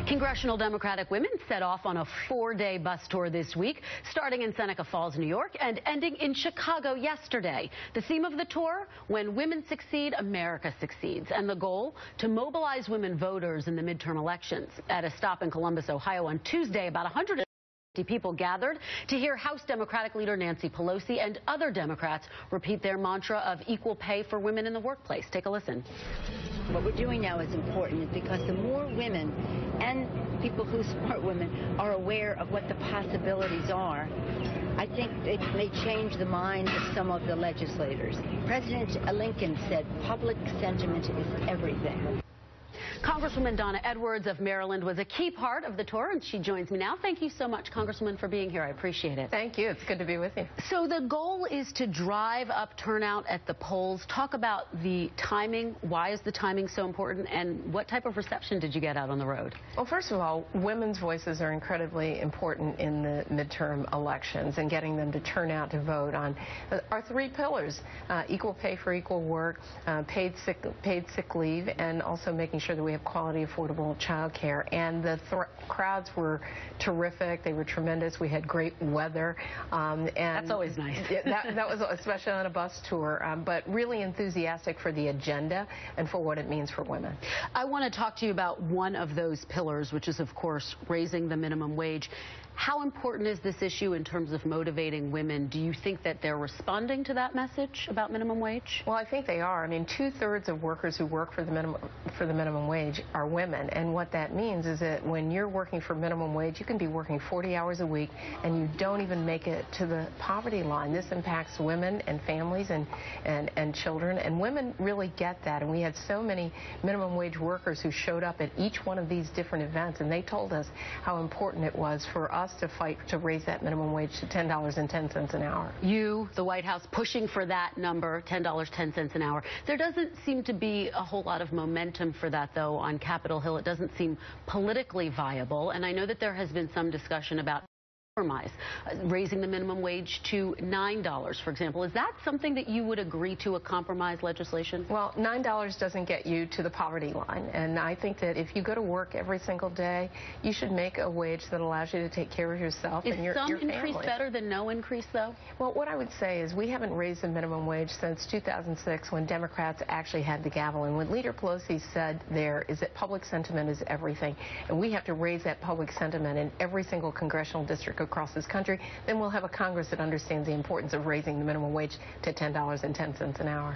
Congressional Democratic women set off on a 4-day bus tour this week, starting in Seneca Falls, New York, and ending in Chicago yesterday. The theme of the tour, when women succeed, America succeeds. And the goal, to mobilize women voters in the midterm elections. At a stop in Columbus, Ohio on Tuesday, about 150 people gathered to hear House Democratic leader Nancy Pelosi and other Democrats repeat their mantra of equal pay for women in the workplace. Take a listen. What we're doing now is important because the more women and people who support women are aware of what the possibilities are, I think it may change the minds of some of the legislators. President Lincoln said public sentiment is everything. Congresswoman Donna Edwards of Maryland was a key part of the tour, and she joins me now. Thank you so much, Congresswoman, for being here. I appreciate it. Thank you. It's good to be with you. So the goal is to drive up turnout at the polls. Talk about the timing. Why is the timing so important, and what type of reception did you get out on the road? Well, first of all, women's voices are incredibly important in the midterm elections, and getting them to turn out to vote on our three pillars: equal pay for equal work, paid sick leave, and also making sure that we have quality, affordable child care. And the crowds were terrific. They were tremendous. We had great weather. And that's always nice. that was especially on a bus tour, but really enthusiastic for the agenda and for what it means for women. I want to talk to you about one of those pillars, which is, of course, raising the minimum wage. How important is this issue in terms of motivating women? Do you think that they're responding to that message about minimum wage? Well, I think they are. I mean, 2/3 of workers who work for the minimum wage are women, and what that means is that when you're working for minimum wage, you can be working 40 hours a week, and you don't even make it to the poverty line. This impacts women and families and children, and women really get that. And we had so many minimum wage workers who showed up at each one of these different events, and they told us how important it was for us to fight to raise that minimum wage to $10.10 an hour. You, the White House, pushing for that number, $10.10 an hour. There doesn't seem to be a whole lot of momentum for that, though, on Capitol Hill. It doesn't seem politically viable, and I know that there has been some discussion about compromise, raising the minimum wage to $9, for example. Is that something that you would agree to, a compromise legislation? Well, $9 doesn't get you to the poverty line, and I think that if you go to work every single day, you should make a wage that allows you to take care of yourself and your family. Is some increase better than no increase, though? Well, what I would say is we haven't raised the minimum wage since 2006, when Democrats actually had the gavel. And what Leader Pelosi said there is that public sentiment is everything, and we have to raise that public sentiment in every single congressional district across this country. Then we'll have a Congress that understands the importance of raising the minimum wage to $10.10 an hour.